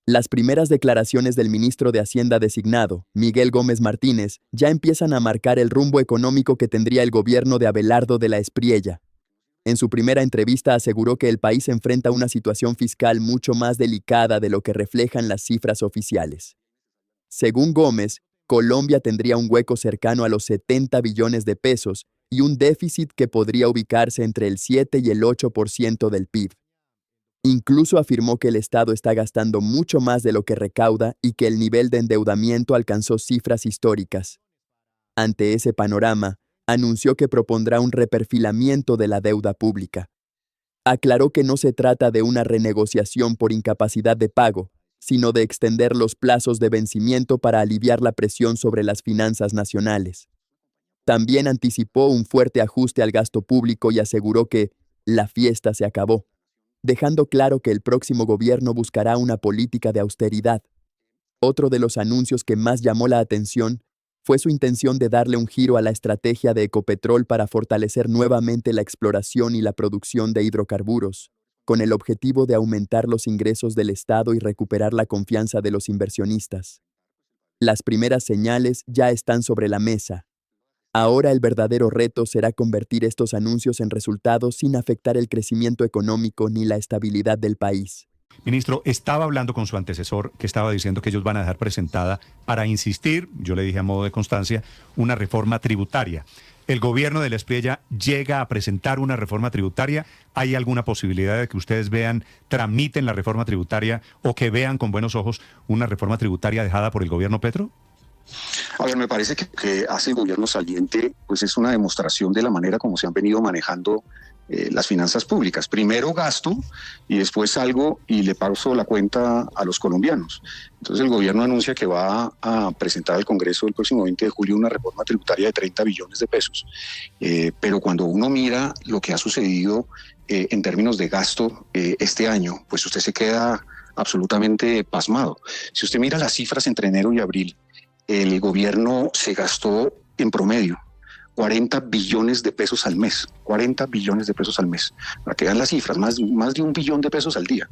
Las primeras declaraciones del ministro de Hacienda designado, Miguel Gómez Martínez, ya empiezan a marcar el rumbo económico que tendría el gobierno de Abelardo de la Espriella. En su primera entrevista aseguró que el país enfrenta una situación fiscal mucho más delicada de lo que reflejan las cifras oficiales. Según Gómez, Colombia tendría un hueco cercano a los 70 billones de pesos y un déficit que podría ubicarse entre el 7 y el 8% del PIB. Incluso afirmó que el Estado está gastando mucho más de lo que recauda y que el nivel de endeudamiento alcanzó cifras históricas. Ante ese panorama, anunció que propondrá un reperfilamiento de la deuda pública. Aclaró que no se trata de una renegociación por incapacidad de pago, sino de extender los plazos de vencimiento para aliviar la presión sobre las finanzas nacionales. También anticipó un fuerte ajuste al gasto público y aseguró que la fiesta se acabó, dejando claro que el próximo gobierno buscará una política de austeridad. Otro de los anuncios que más llamó la atención fue su intención de darle un giro a la estrategia de Ecopetrol para fortalecer nuevamente la exploración y la producción de hidrocarburos, con el objetivo de aumentar los ingresos del Estado y recuperar la confianza de los inversionistas. Las primeras señales ya están sobre la mesa. Ahora el verdadero reto será convertir estos anuncios en resultados sin afectar el crecimiento económico ni la estabilidad del país. Ministro, estaba hablando con su antecesor que estaba diciendo que ellos van a dejar presentada, para insistir, yo le dije a modo de constancia, una reforma tributaria. ¿El gobierno de la Espriella llega a presentar una reforma tributaria? ¿Hay alguna posibilidad de que ustedes tramiten la reforma tributaria o que vean con buenos ojos una reforma tributaria dejada por el gobierno Petro? A ver, me parece que hace el gobierno saliente, pues es una demostración de la manera como se han venido manejando las finanzas públicas. Primero gasto y después salgo y le paso la cuenta a los colombianos. Entonces el gobierno anuncia que va a presentar al Congreso el próximo 20 de julio una reforma tributaria de 30 billones de pesos. Pero cuando uno mira lo que ha sucedido en términos de gasto este año, pues usted se queda absolutamente pasmado. Si usted mira las cifras entre enero y abril, el gobierno se gastó en promedio 40 billones de pesos al mes, 40 billones de pesos al mes, para que vean las cifras, más de 1 billón de pesos al día,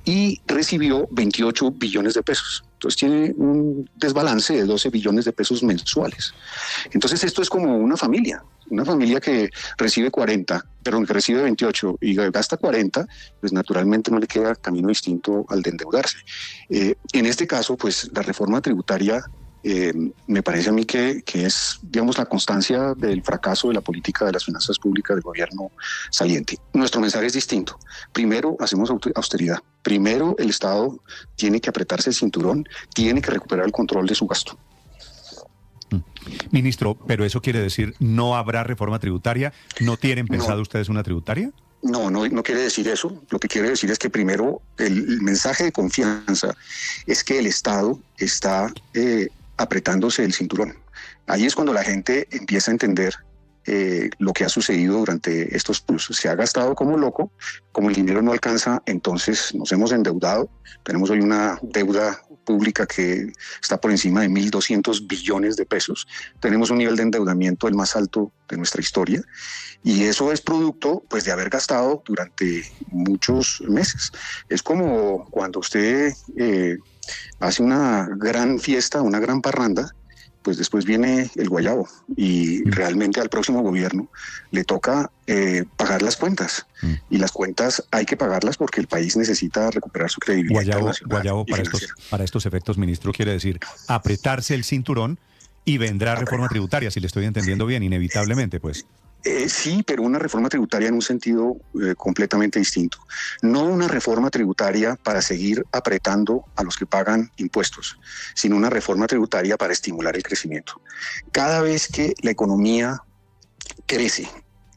y recibió 28 billones de pesos. Entonces tiene un desbalance de 12 billones de pesos mensuales. Entonces esto es como una familia que recibe 40, pero que recibe 28 y gasta 40, pues naturalmente no le queda camino distinto al de endeudarse. En este caso, pues la reforma tributaria me parece a mí que es, digamos, la constancia del fracaso de la política de las finanzas públicas del gobierno saliente. Nuestro mensaje es distinto. Primero, hacemos austeridad. Primero, el Estado tiene que apretarse el cinturón, tiene que recuperar el control de su gasto. Ministro, pero eso quiere decir, ¿no habrá reforma tributaria? ¿No tienen pensado ustedes una tributaria? No quiere decir eso. Lo que quiere decir es que primero el mensaje de confianza es que el Estado está apretándose el cinturón. Ahí es cuando la gente empieza a entender lo que ha sucedido durante estos pulsos. Se ha gastado como loco, como el dinero no alcanza, entonces nos hemos endeudado. Tenemos hoy una deuda pública que está por encima de 1.200 billones de pesos. Tenemos un nivel de endeudamiento el más alto de nuestra historia y eso es producto, pues, de haber gastado durante muchos meses. Es como cuando usted hace una gran fiesta, una gran parranda, pues después viene el guayabo y realmente al próximo gobierno le toca pagar las cuentas. Y las cuentas hay que pagarlas porque el país necesita recuperar su credibilidad internacional. Guayabo para estos efectos, ministro, quiere decir apretarse el cinturón y vendrá reforma tributaria, si le estoy entendiendo bien, inevitablemente, pues. Sí, pero una reforma tributaria en un sentido completamente distinto. No una reforma tributaria para seguir apretando a los que pagan impuestos, sino una reforma tributaria para estimular el crecimiento. Cada vez que la economía crece,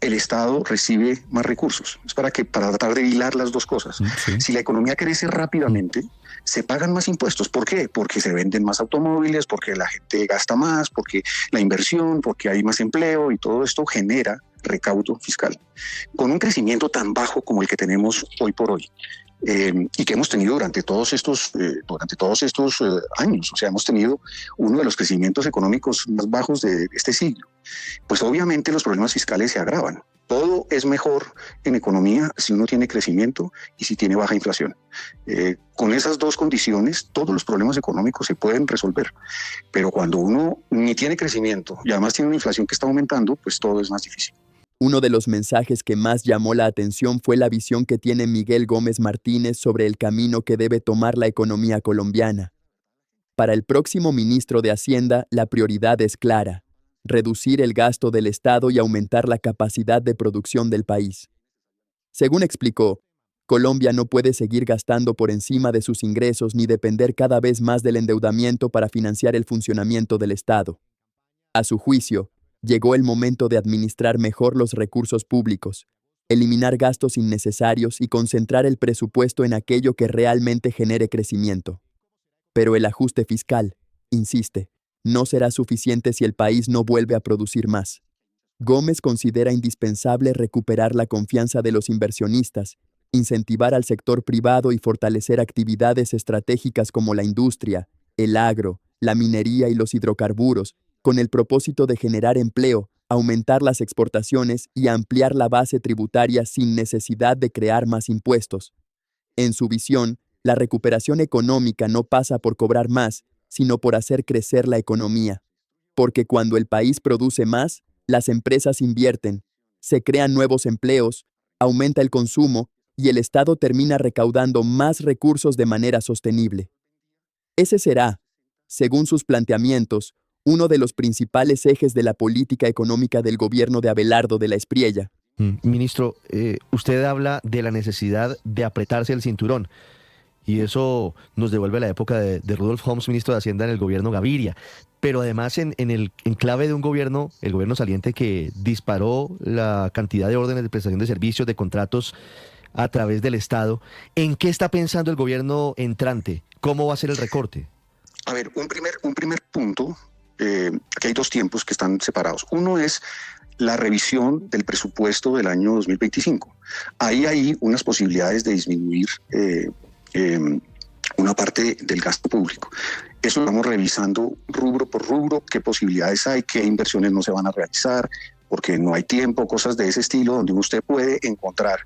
el Estado recibe más recursos. Es para tratar de hilar las dos cosas. Sí. Si la economía crece rápidamente, se pagan más impuestos. ¿Por qué? Porque se venden más automóviles, porque la gente gasta más, porque la inversión, porque hay más empleo y todo esto genera recaudo fiscal. Con un crecimiento tan bajo como el que tenemos hoy por hoy, y que hemos tenido durante todos estos años. O sea, hemos tenido uno de los crecimientos económicos más bajos de este siglo. Pues obviamente los problemas fiscales se agravan. Todo es mejor en economía si uno tiene crecimiento y si tiene baja inflación. Con esas dos condiciones, todos los problemas económicos se pueden resolver. Pero cuando uno ni tiene crecimiento y además tiene una inflación que está aumentando, pues todo es más difícil. Uno de los mensajes que más llamó la atención fue la visión que tiene Miguel Gómez Martínez sobre el camino que debe tomar la economía colombiana. Para el próximo ministro de Hacienda, la prioridad es clara: reducir el gasto del Estado y aumentar la capacidad de producción del país. Según explicó, Colombia no puede seguir gastando por encima de sus ingresos ni depender cada vez más del endeudamiento para financiar el funcionamiento del Estado. A su juicio, llegó el momento de administrar mejor los recursos públicos, eliminar gastos innecesarios y concentrar el presupuesto en aquello que realmente genere crecimiento. Pero el ajuste fiscal, insiste, no será suficiente si el país no vuelve a producir más. Gómez considera indispensable recuperar la confianza de los inversionistas, incentivar al sector privado y fortalecer actividades estratégicas como la industria, el agro, la minería y los hidrocarburos, con el propósito de generar empleo, aumentar las exportaciones y ampliar la base tributaria sin necesidad de crear más impuestos. En su visión, la recuperación económica no pasa por cobrar más, sino por hacer crecer la economía. Porque cuando el país produce más, las empresas invierten, se crean nuevos empleos, aumenta el consumo y el Estado termina recaudando más recursos de manera sostenible. Ese será, según sus planteamientos, uno de los principales ejes de la política económica del gobierno de Abelardo de la Espriella. Ministro, usted habla de la necesidad de apretarse el cinturón, y eso nos devuelve a la época de Rudolf Homs, ministro de Hacienda en el gobierno Gaviria, pero además en clave de un gobierno, el gobierno saliente, que disparó la cantidad de órdenes de prestación de servicios, de contratos a través del Estado. ¿En qué está pensando el gobierno entrante? ¿Cómo va a ser el recorte? A ver, un primer punto. Aquí hay dos tiempos que están separados. Uno es la revisión del presupuesto del año 2025. Ahí hay unas posibilidades de disminuir una parte del gasto público. Eso lo estamos revisando rubro por rubro, qué posibilidades hay, qué inversiones no se van a realizar, porque no hay tiempo, cosas de ese estilo, donde usted puede encontrar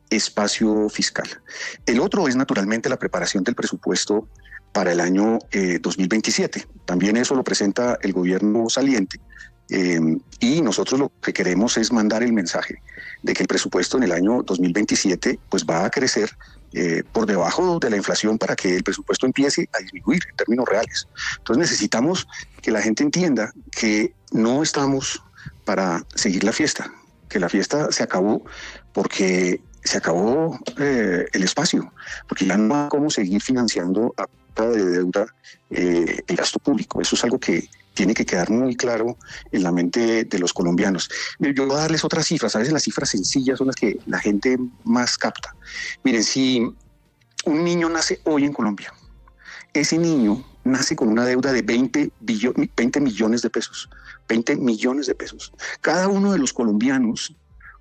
espacio fiscal. El otro es naturalmente la preparación del presupuesto para el año 2027. También eso lo presenta el gobierno saliente, y nosotros lo que queremos es mandar el mensaje de que el presupuesto en el año 2027 pues va a crecer por debajo de la inflación para que el presupuesto empiece a disminuir en términos reales. Entonces necesitamos que la gente entienda que no estamos para seguir la fiesta, que la fiesta se acabó porque se acabó el espacio, porque ya no hay cómo seguir financiando a de deuda el gasto público. Eso es algo que tiene que quedar muy claro en la mente de los colombianos. Yo voy a darles otras cifras. A veces las cifras sencillas son las que la gente más capta. Miren, si un niño nace hoy en Colombia, ese niño nace con una deuda de 20 millones de pesos. 20 millones de pesos. Cada uno de los colombianos,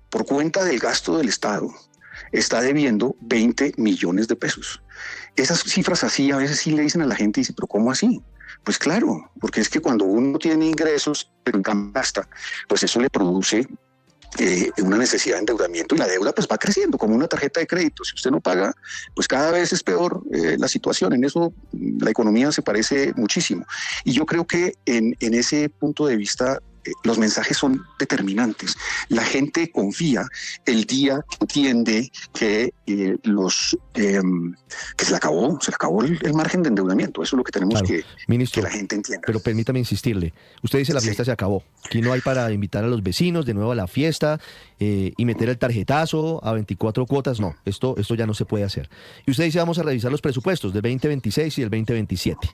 por cuenta del gasto del Estado, está debiendo 20 millones de pesos. Esas cifras así a veces sí le dicen a la gente, dice, pero ¿cómo así? Pues claro, porque es que cuando uno tiene ingresos, pero en cambio gasta, pues eso le produce una necesidad de endeudamiento, y la deuda pues va creciendo como una tarjeta de crédito. Si usted no paga, pues cada vez es peor la situación. En eso la economía se parece muchísimo. Y yo creo que en ese punto de vista los mensajes son determinantes. La gente confía el día que entiende que que se le acabó el margen de endeudamiento. Eso es lo que tenemos que la gente entienda. Pero permítame insistirle. Usted dice la fiesta se acabó. Aquí no hay para invitar a los vecinos de nuevo a la fiesta y meter el tarjetazo a 24 cuotas. No, esto ya no se puede hacer. Y usted dice, vamos a revisar los presupuestos del 2026 y del 2027.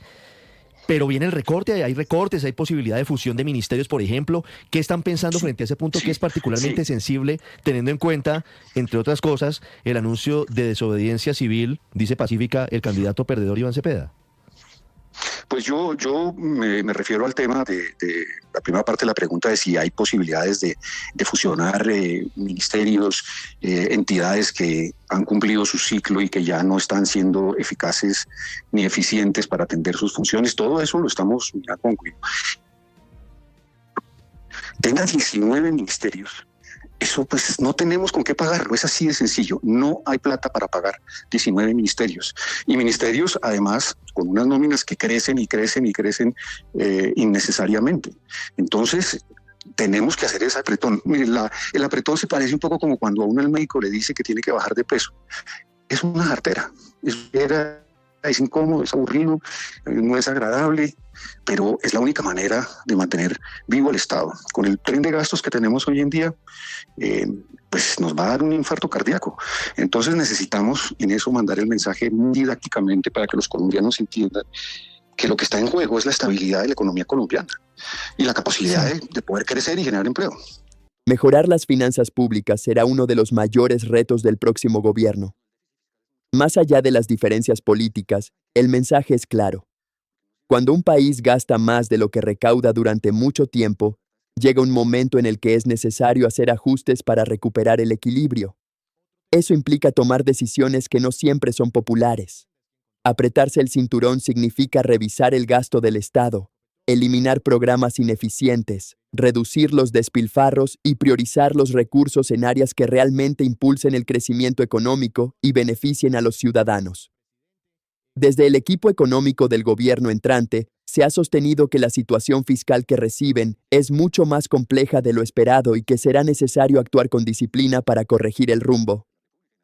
Pero viene el recorte, hay recortes, hay posibilidad de fusión de ministerios, por ejemplo. ¿Qué están pensando frente a ese punto que es particularmente sensible, teniendo en cuenta, entre otras cosas, el anuncio de desobediencia civil, dice pacífica, el candidato perdedor Iván Cepeda? Pues Pues yo me refiero al tema de la primera parte de la pregunta de si hay posibilidades de fusionar ministerios, entidades que han cumplido su ciclo y que ya no están siendo eficaces ni eficientes para atender sus funciones. Todo eso lo estamos mirando con cuidado. Tenga 19 ministerios. Eso pues no tenemos con qué pagarlo, es así de sencillo. No hay plata para pagar 19 ministerios. Y ministerios, además, con unas nóminas que crecen y crecen y crecen innecesariamente. Entonces, tenemos que hacer ese apretón. Mire, el apretón se parece un poco como cuando a uno el médico le dice que tiene que bajar de peso. Es una jartera. Es incómodo, es aburrido, no es agradable, pero es la única manera de mantener vivo el Estado. Con el tren de gastos que tenemos hoy en día, pues nos va a dar un infarto cardíaco. Entonces necesitamos en eso mandar el mensaje muy didácticamente para que los colombianos entiendan que lo que está en juego es la estabilidad de la economía colombiana y la capacidad de poder crecer y generar empleo. Mejorar las finanzas públicas será uno de los mayores retos del próximo gobierno. Más allá de las diferencias políticas, el mensaje es claro. Cuando un país gasta más de lo que recauda durante mucho tiempo, llega un momento en el que es necesario hacer ajustes para recuperar el equilibrio. Eso implica tomar decisiones que no siempre son populares. Apretarse el cinturón significa revisar el gasto del Estado, eliminar programas ineficientes, reducir los despilfarros y priorizar los recursos en áreas que realmente impulsen el crecimiento económico y beneficien a los ciudadanos. Desde el equipo económico del gobierno entrante, se ha sostenido que la situación fiscal que reciben es mucho más compleja de lo esperado y que será necesario actuar con disciplina para corregir el rumbo.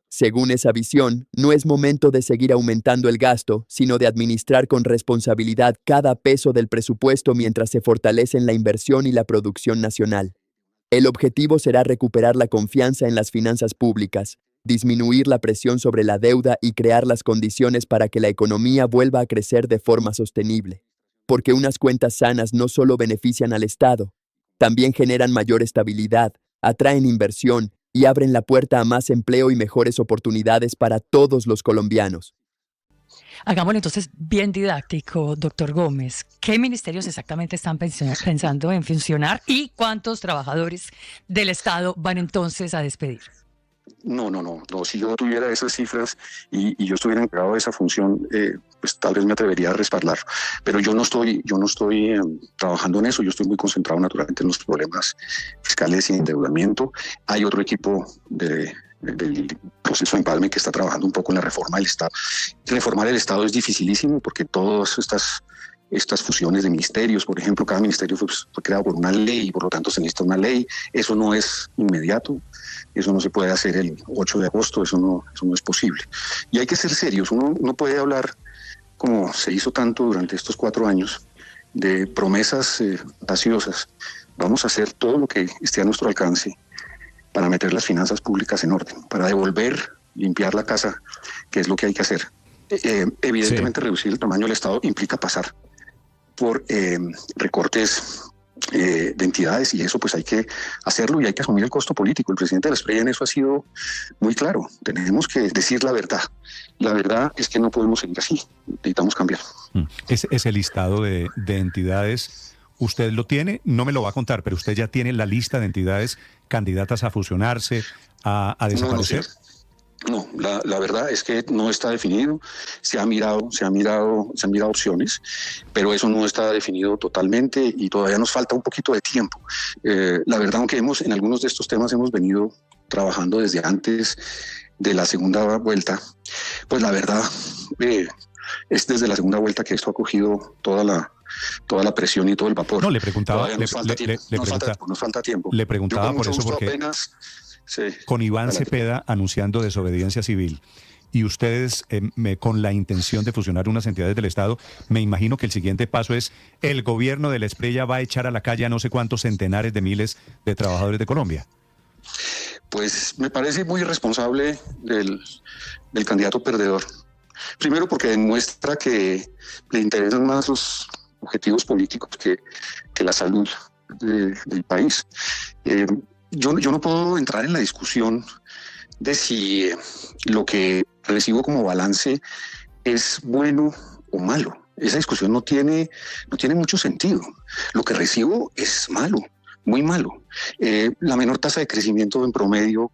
Según esa visión, no es momento de seguir aumentando el gasto, sino de administrar con responsabilidad cada peso del presupuesto mientras se fortalecen la inversión y la producción nacional. El objetivo será recuperar la confianza en las finanzas públicas, disminuir la presión sobre la deuda y crear las condiciones para que la economía vuelva a crecer de forma sostenible. Porque unas cuentas sanas no solo benefician al Estado, también generan mayor estabilidad, atraen inversión y abren la puerta a más empleo y mejores oportunidades para todos los colombianos. Hagámoslo entonces bien didáctico, doctor Gómez. ¿Qué ministerios exactamente están pensando en funcionar y cuántos trabajadores del Estado van entonces a despedir? No. Si yo tuviera esas cifras y yo estuviera encargado de esa función, pues tal vez me atrevería a respaldarlo. Pero yo no estoy trabajando en eso. Yo estoy muy concentrado naturalmente en los problemas fiscales y endeudamiento. Hay otro equipo del proceso de empalme que está trabajando un poco en la reforma del Estado. Reformar el Estado es dificilísimo porque todas estas fusiones de ministerios, por ejemplo, cada ministerio fue creado por una ley y por lo tanto se necesita una ley. Eso no es inmediato, eso no se puede hacer el 8 de agosto, eso no es posible. Y hay que ser serios, uno no puede hablar como se hizo tanto durante estos 4 años de promesas gaseosas. Vamos a hacer todo lo que esté a nuestro alcance para meter las finanzas públicas en orden, para limpiar la casa, que es lo que hay que hacer. Evidentemente reducir el tamaño del Estado implica pasar por recortes de entidades y eso pues hay que hacerlo y hay que asumir el costo político. El presidente de la Espriella en eso ha sido muy claro. Tenemos que decir la verdad. La verdad es que no podemos seguir así. Necesitamos cambiar. Ese listado de entidades, ¿usted lo tiene? No me lo va a contar, pero usted ya tiene la lista de entidades candidatas a fusionarse, a desaparecer. No, la verdad es que no está definido. Se han mirado opciones, pero eso no está definido totalmente y todavía nos falta un poquito de tiempo. La verdad, aunque en algunos de estos temas hemos venido trabajando desde antes de la segunda vuelta, pues la verdad es desde la segunda vuelta que esto ha cogido toda la presión y todo el vapor. No, le preguntaba, nos falta tiempo. Le preguntaba por eso porque sí, con Iván adelante. Cepeda anunciando desobediencia civil y ustedes con la intención de fusionar unas entidades del Estado, me imagino que el siguiente paso es el gobierno de la Espriella va a echar a la calle a no sé cuántos centenares de miles de trabajadores de Colombia. Pues me parece muy irresponsable del candidato perdedor. Primero porque demuestra que le interesan más los objetivos políticos que la salud del país. Yo no puedo entrar en la discusión de si lo que recibo como balance es bueno o malo. Esa discusión no tiene mucho sentido. Lo que recibo es malo, muy malo. La menor tasa de crecimiento en promedio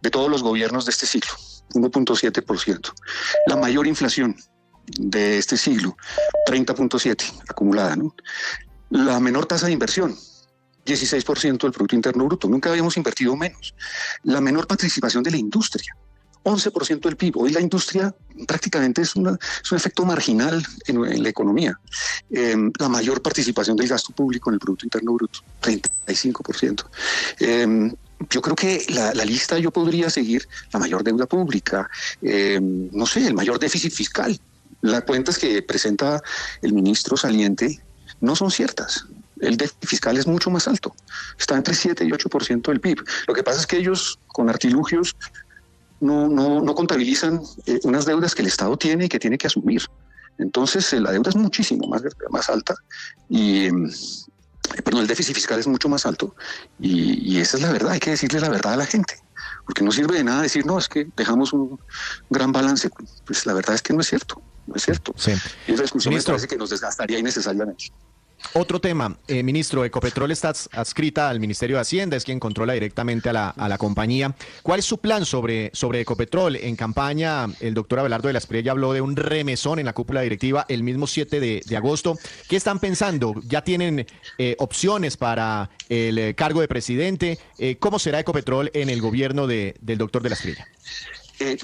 de todos los gobiernos de este siglo, 1.7%. La mayor inflación de este siglo, 30.7 acumulada, ¿no? La menor tasa de inversión, 16% del Producto Interno Bruto. Nunca habíamos invertido menos. La menor participación de la industria, 11% del PIB. Hoy la industria prácticamente es un efecto marginal en la economía. La mayor participación del gasto público en el Producto Interno Bruto, 35%. Yo creo que la lista yo podría seguir: la mayor deuda pública, no sé, el mayor déficit fiscal. Las cuentas que presenta el ministro saliente no son ciertas. El déficit fiscal es mucho más alto, está entre 7 y 8% del PIB. Lo que pasa es que ellos, con artilugios, no contabilizan unas deudas que el Estado tiene y que tiene que asumir. Entonces, la deuda es muchísimo más alta y, perdón, el déficit fiscal es mucho más alto y esa es la verdad. Hay que decirle la verdad a la gente, porque no sirve de nada decir, no, es que dejamos un gran balance. Pues la verdad es que no es cierto, no es cierto. Sí. Y esa discusión me Ministro, parece que nos desgastaría innecesariamente. otro tema, ministro, Ecopetrol está adscrita al Ministerio de Hacienda, es quien controla directamente a la compañía. ¿Cuál es su plan sobre Ecopetrol? En campaña, el doctor Abelardo de la Espriella habló de un remesón en la cúpula directiva el mismo 7 de agosto. ¿Qué están pensando? ¿Ya tienen opciones para el cargo de presidente? ¿Cómo será Ecopetrol en el gobierno del doctor de la Espriella?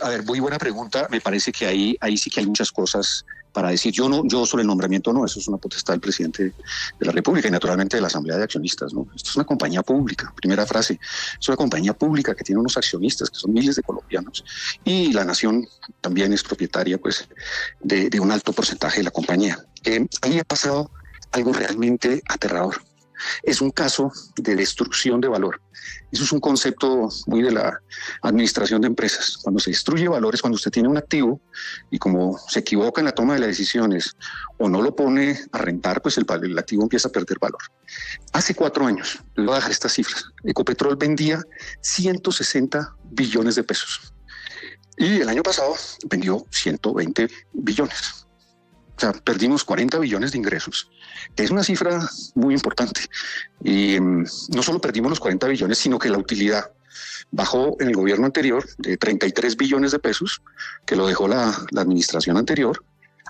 A ver, muy buena pregunta. Me parece que ahí sí que hay muchas cosas para decir. Yo sobre el nombramiento no, eso es una potestad del presidente de la República y naturalmente de la Asamblea de Accionistas, ¿no? Esto es una compañía pública, primera frase. Es una compañía pública que tiene unos accionistas que son miles de colombianos y la nación también es propietaria, pues, de un alto porcentaje de la compañía. Ahí ha pasado algo realmente aterrador. Es un caso de destrucción de valor. Eso es un concepto muy de la administración de empresas. Cuando se destruye valores, cuando usted tiene un activo y como se equivoca en la toma de las decisiones o no lo pone a rentar, pues el activo empieza a perder valor. Hace 4 años, les voy a dejar estas cifras, Ecopetrol vendía 160 billones de pesos y el año pasado vendió 120 billones. O sea, perdimos 40 billones de ingresos, que es una cifra muy importante. Y no solo perdimos los 40 billones, sino que la utilidad bajó en el gobierno anterior de 33 billones de pesos, que lo dejó la administración anterior,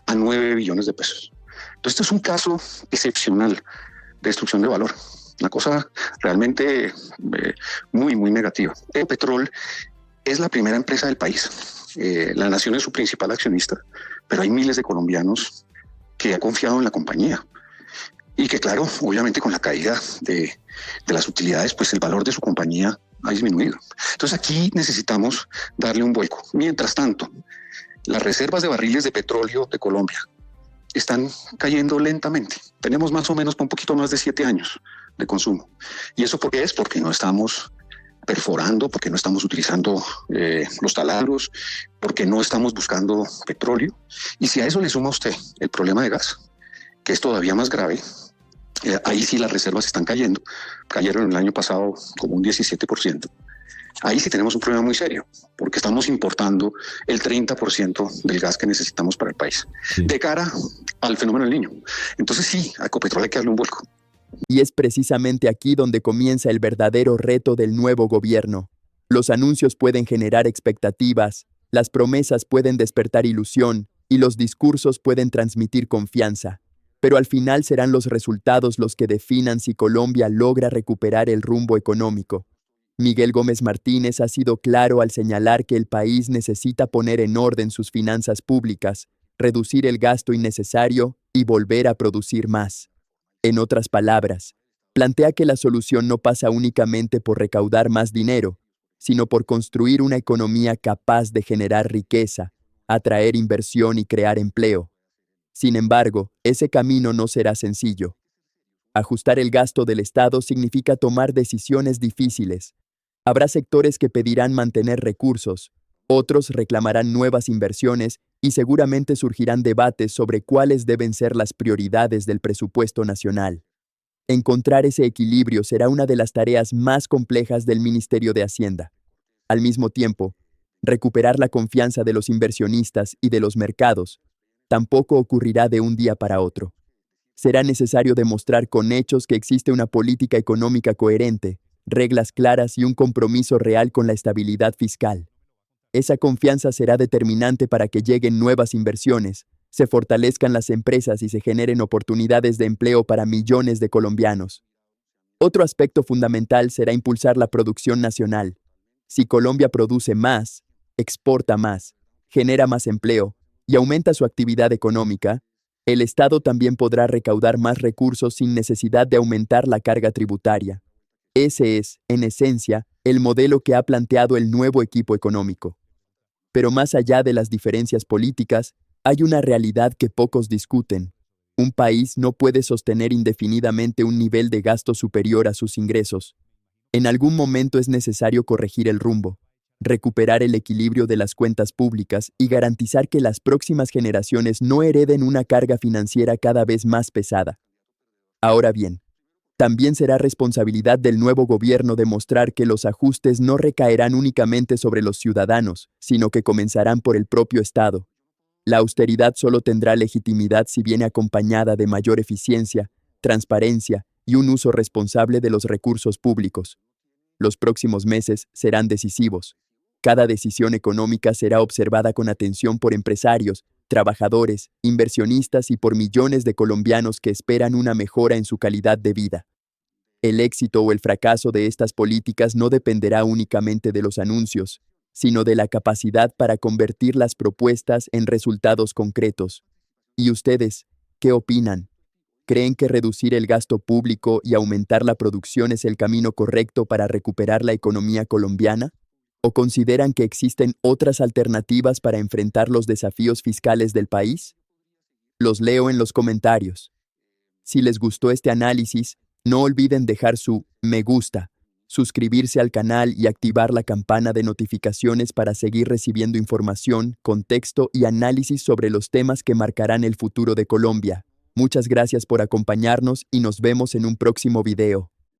a 9 billones de pesos. Entonces, esto es un caso excepcional de destrucción de valor. Una cosa realmente muy, muy negativa. Ecopetrol es la primera empresa del país. La nación es su principal accionista, pero hay miles de colombianos que han confiado en la compañía y que, claro, obviamente con la caída de las utilidades, pues el valor de su compañía ha disminuido. Entonces aquí necesitamos darle un vuelco. Mientras tanto, las reservas de barriles de petróleo de Colombia están cayendo lentamente. Tenemos más o menos un poquito más de 7 años de consumo. ¿Y eso por qué es? Porque no estamos perforando, porque no estamos utilizando los taladros, porque no estamos buscando petróleo. Y si a eso le suma usted el problema de gas, que es todavía más grave, ahí sí las reservas están cayendo. Cayeron el año pasado como un 17%. Ahí sí tenemos un problema muy serio, porque estamos importando el 30% del gas que necesitamos para el país, de cara al fenómeno del Niño. Entonces sí, a Ecopetrol hay que darle un vuelco. Y es precisamente aquí donde comienza el verdadero reto del nuevo gobierno. Los anuncios pueden generar expectativas, las promesas pueden despertar ilusión y los discursos pueden transmitir confianza. Pero al final serán los resultados los que definan si Colombia logra recuperar el rumbo económico. Miguel Gómez Martínez ha sido claro al señalar que el país necesita poner en orden sus finanzas públicas, reducir el gasto innecesario y volver a producir más. En otras palabras, plantea que la solución no pasa únicamente por recaudar más dinero, sino por construir una economía capaz de generar riqueza, atraer inversión y crear empleo. Sin embargo, ese camino no será sencillo. Ajustar el gasto del Estado significa tomar decisiones difíciles. Habrá sectores que pedirán mantener recursos, otros reclamarán nuevas inversiones y seguramente surgirán debates sobre cuáles deben ser las prioridades del presupuesto nacional. Encontrar ese equilibrio será una de las tareas más complejas del Ministerio de Hacienda. Al mismo tiempo, recuperar la confianza de los inversionistas y de los mercados tampoco ocurrirá de un día para otro. Será necesario demostrar con hechos que existe una política económica coherente, reglas claras y un compromiso real con la estabilidad fiscal. Esa confianza será determinante para que lleguen nuevas inversiones, se fortalezcan las empresas y se generen oportunidades de empleo para millones de colombianos. Otro aspecto fundamental será impulsar la producción nacional. Si Colombia produce más, exporta más, genera más empleo y aumenta su actividad económica, el Estado también podrá recaudar más recursos sin necesidad de aumentar la carga tributaria. Ese es, en esencia, el modelo que ha planteado el nuevo equipo económico. Pero más allá de las diferencias políticas, hay una realidad que pocos discuten. Un país no puede sostener indefinidamente un nivel de gasto superior a sus ingresos. En algún momento es necesario corregir el rumbo, recuperar el equilibrio de las cuentas públicas y garantizar que las próximas generaciones no hereden una carga financiera cada vez más pesada. Ahora bien, también será responsabilidad del nuevo gobierno demostrar que los ajustes no recaerán únicamente sobre los ciudadanos, sino que comenzarán por el propio Estado. La austeridad solo tendrá legitimidad si viene acompañada de mayor eficiencia, transparencia y un uso responsable de los recursos públicos. Los próximos meses serán decisivos. Cada decisión económica será observada con atención por empresarios, trabajadores, inversionistas y por millones de colombianos que esperan una mejora en su calidad de vida. El éxito o el fracaso de estas políticas no dependerá únicamente de los anuncios, sino de la capacidad para convertir las propuestas en resultados concretos. ¿Y ustedes, qué opinan? ¿Creen que reducir el gasto público y aumentar la producción es el camino correcto para recuperar la economía colombiana? ¿O consideran que existen otras alternativas para enfrentar los desafíos fiscales del país? Los leo en los comentarios. Si les gustó este análisis, no olviden dejar su me gusta, suscribirse al canal y activar la campana de notificaciones para seguir recibiendo información, contexto y análisis sobre los temas que marcarán el futuro de Colombia. Muchas gracias por acompañarnos y nos vemos en un próximo video.